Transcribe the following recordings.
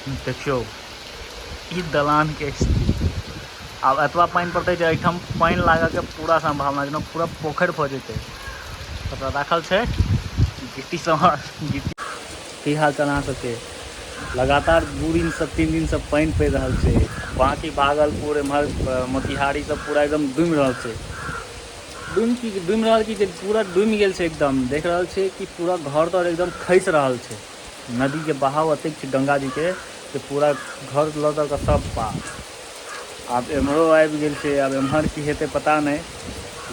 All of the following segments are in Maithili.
देखियो ई दलान के स्थिति। आब एतबा पानि पड़तै जे एहिठाम पानि लागऽके पूरा संभावना, जेना पूरा पोखरि भऽ जेतै। ओकरा राखल छै गिट्टी सब, गिट्टी। की हाल चाल अहाँ सबके? लगातार 2 दिनसँ 3 दिनसँ पानि पड़ि रहल छै। बाँकी भागलपुर एम्हर मोतिहारी सब पूरा एकदम डूबि रहल छै। डूमि रहल कि जे पूरा डूमि गेल छै एकदम। देख रहल छै कि पूरा घर तर एकदम खसि रहल छै। नदी के बहाव एतेक छै गंगा जी के कि पूरा घर लऽ दऽ कऽ सब पार। आब एम्हरो आबि गेल छै। आब एम्हर की हेतै पता नहि,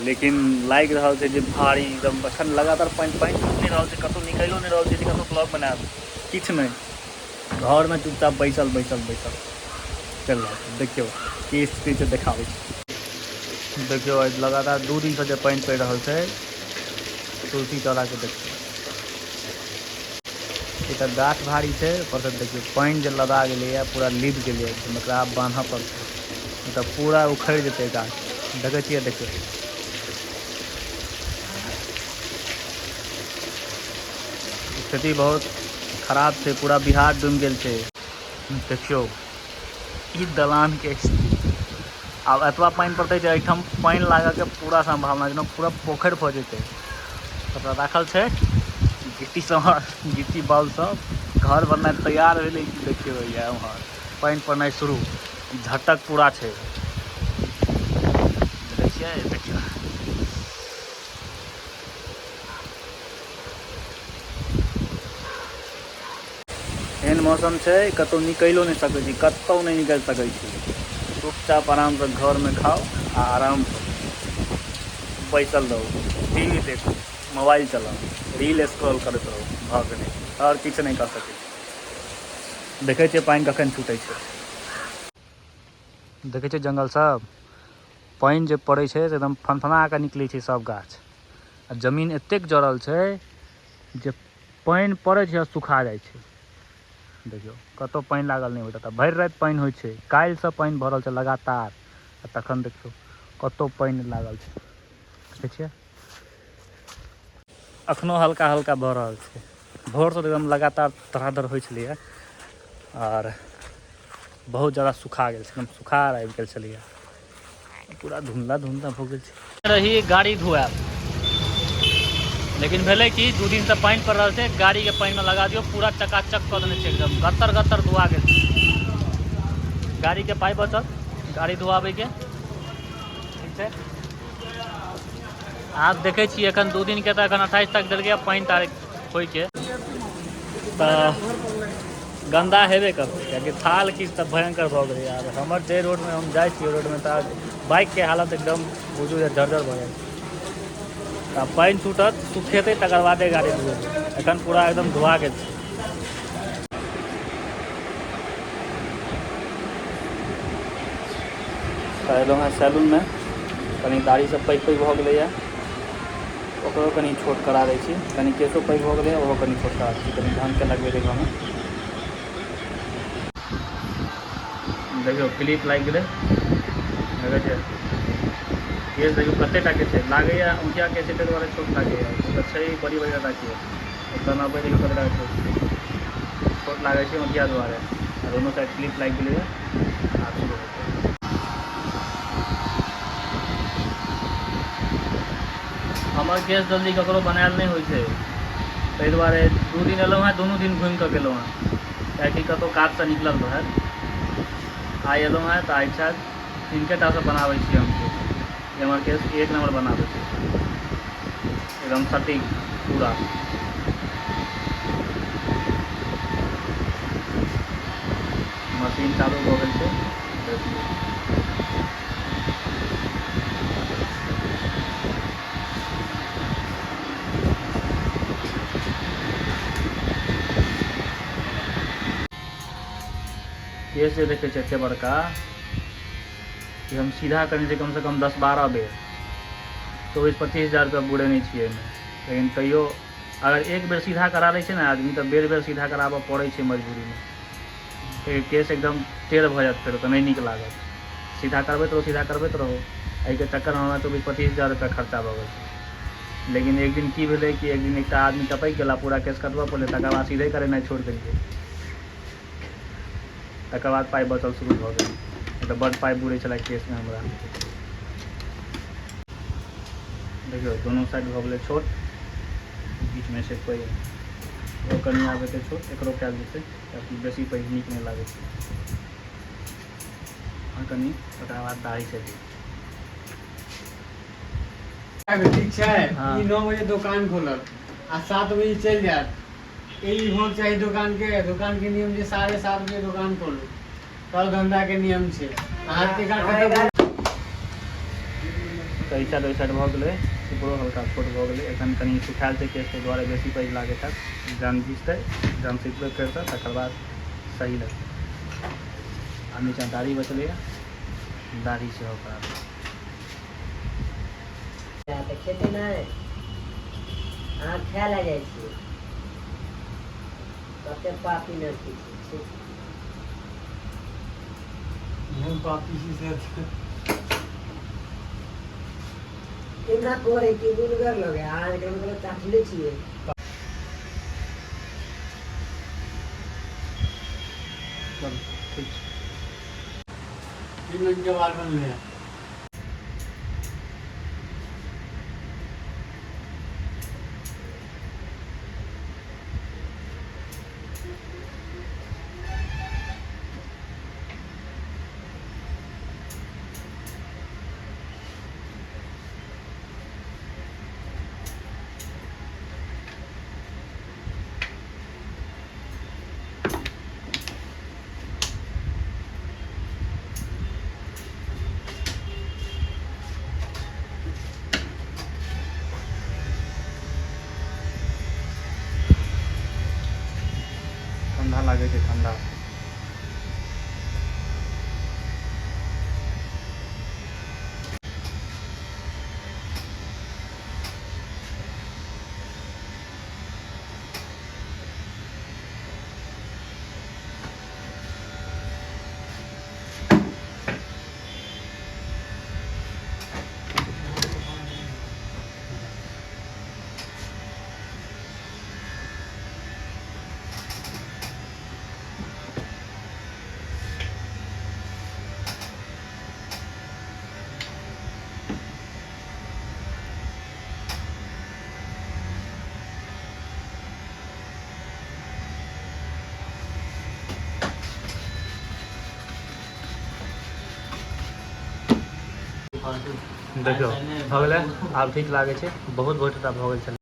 लेकिन लागि रहल छै जे भारी एकदम। एखन लगातार पानि छूटि नहि रहल छै, कतहु निकलिओ नहि रहल छै जे कतहु ब्लॉग बनायब, किछु नहि। घरमे चुपचाप बैसल चलि रहल छै। देखियौ की स्थिति छै, देखाबै छै। देखियौ लगातार 2 दिनसँ जे पानि पड़ि रहल छै, तुलसी चौड़ाके देखियौ। एकटा गाछ भारी छै, ऊपरसँ देखियौ पानि जे लदा गेलैए पूरा लिद गेलैए, मतलब आब बान्हऽ पड़तै, मतलब पूरा उखड़ि जेतै गाछ। देखै छियै, देखियौ स्थिति बहुत खराब छै। पूरा बिहार डूबि गेल छै। देखियौ ई दलानके स्थिति। आब एतबा पानि पड़तै जे एहिठाम पानि लागऽके पूरा संभावना, जेना पूरा पोखरि भऽ जेतै। ओकरा राखल छै गिट्टी सब, गिट्टी बालू सब। घर बननाइ तैयार भेलै कि देखियौ उम्हर पानि पड़नाइ शुरू। झटक पूरा छै, देखै छियै, देखियौ। एहन मौसम छै कतहु निकलिओ नहि सकै छी, कतहु नहि निकलि सकै छी। चुपचाप आरामसँ घरमे खाओ आ आरामसँ बैसल रहू, टीवी देखू, मोबाइल चलाउ, रील स्क्रॉल करैत रहू, भऽ गेलै। आओर किछु नहि कऽ सकै छी। देखै छियै पानि कखन छूटै छै। देखै छियै जङ्गल सब, पानि जे पड़ै छै तऽ एकदम फनफना कऽ निकलै छै सब गाछ। आ जमीन एतेक जड़ल छै जे पानि पड़ै छै आओर सुखा जाइ छै। देखियौ कतहु पानि लागल नहि होइत, भरि राति पानि होइ छै। काल्हिसँ पानि भऽ रहल छै लगातार, आ तखन देखियौ कतहु पानि नहि लागल छै। देखै छियै एखनहु हल्का हल्का भऽ रहल छै। भोरसँ एकदम लगातार धराधर होइ छलैए, आओर बहुत ज़्यादा सुखा गेल छै, एकदम सुखाड़ आबि गेल छलैए। पूरा धुन्धला भऽ गेल छै। रही गाड़ी धुआएब, लेकिन भेलै कि 2 दिनसँ पानि पड़ि रहल छै, गाड़ीके पानिमे लगा दियौ, पूरा चकाचक कऽ देने छै एकदम। गत्तर धुआ गेल छै। गाड़ीके पाइ बचत गाड़ी धुआबैके, ठीक छै। आब देखै छियै एखन 2 दिनके तऽ एखन 28 तक देलकै पानि तारीख होइके, तऽ गन्दा हेबे करतै। किएकि थाल किछु तऽ भयङ्कर भऽ गेलै। आब हमर जे रोडमे हम जाइ छी, ओहि रोडमे तऽ बाइकके हालत एकदम बुझू जे जर्जर भऽ जाइ छै। तऽ पानि छूटत, सुखेतै, तकर बादे गाड़ी धुएबै। एखन पूरा एकदम धुआ गेल छै। एलहुँ हेँ सैलूनमे, कनि दाढ़ी सब पैघ भऽ गेलैए, ओकरो कनि छोट करा दै छी। कनि केशो पैघ भऽ गेलैए, ओहो कनि छोट करा दै छी, कनि ढङ्गके लगबेतै गाँवमे। देखियौ क्लिप लागि गेलै, देखै छियै केश देखियौ कतेक टाके छै। लागैए मुखियाके छै, ताहि दुआरे छोट लागैए, तऽ छै बड़ी बढ़िआँ टाके। ओतऽ नब्बे देखियौ कतेक टाके छोट लागै छै मुखिया दुआरे। आ दुनू साइड क्लिप लागि गेलैए। आब शुरू हेतै। हमर केश जल्दी ककरो बनायल नहि होइ छै, ताहि दुआरे 2 दिन एलहुँ हेँ, दुनू दिन घुमि कऽ गेलहुँ हेँ, किएकि कतहु काजसँ निकलल रहै। आइ एलहुँ हेँ तऽ आइ शायद हिनके टासँ बनाबै छी हम केश। हमर केश 1 नम्बर बनाबै छै, एकदम सटीक पूरा। मशीन चालू भऽ गेल छै, देखियौ। केश जे देखै छै एतेक बड़का, कि हम सीधा करने छै कमसँ कम 10-12 बेर। 24-25 हज़ार रुपया बुड़ेने छियै एहिमे, लेकिन तैयो अगर एक बेर सीधा करा लै छै ने आदमी, तऽ बेर सीधा कराबऽ पड़ै छै मजबूरीमे। केश एकदम टेढ़ भऽ जायत, फेर तऽ नहि नीक लागत। सीधा करबैत रहू। एहिके चक्करमे हमरा 24-25 हज़ार रुपया खर्चा भऽ गेल। लेकिन एक दिन की भेलै कि एक दिन एकटा आदमी टपकि गेला, पूरा केश कटबऽ पड़लै, तकर बाद सीधे करेनाइ छोड़ि देलियै। तकर बाद पाइ बचल शुरू भऽ गेल, तऽ बड्ड पाइ बुड़ै छलै केसमे हमरा। देखियौ दोनों साइड भऽ गेलै छोट, बीचमे छै पैघ, ओ कनि आब हेतै छोट, एकरो कयल जेतै किएकि बेसी पैघ नीक नहि लागै छै। और कनि ओकरा बाद दाढ़ी सेटिंग। ठीक छै, हाँ। 9 बजे दुकान खोलत आ 7 बजे चलि जायत। यही होना चाहिए दुकान के नियम जे 7:30 बजे दुकान खोलू, कर धंधा के नियम छै। अहाँ टिकट तऽ ई साइड ओहि साइड भऽ गेलै, ऊपरो हल्का छोट भऽ गेलै। एखन कनि सुखायल छै केस, ताहि दुआरे बेसी पैघ लागैत हैत। जहन घिचतै, जहन सिखबे करितै तकर बाद सही लगतै। आ नीचाँ दाढ़ी बचलैए, दाढ़ी सेहो खराब खेते नहीं अहाँ खाय लए जाइ छियै, कते पापी लड़की छै। हम पापी छी से केना करे कि गुलगर लगे अहाँ एकरा मतलब चाटले छियै। चल ठीक छै। 3 मिनट के बाद बनले हैं। ठंडा लागे छै, ठंडा। देखियौ भऽ गेलै, आब ठीक लागै छै। बहुत बहुत भऽ गेल छलै।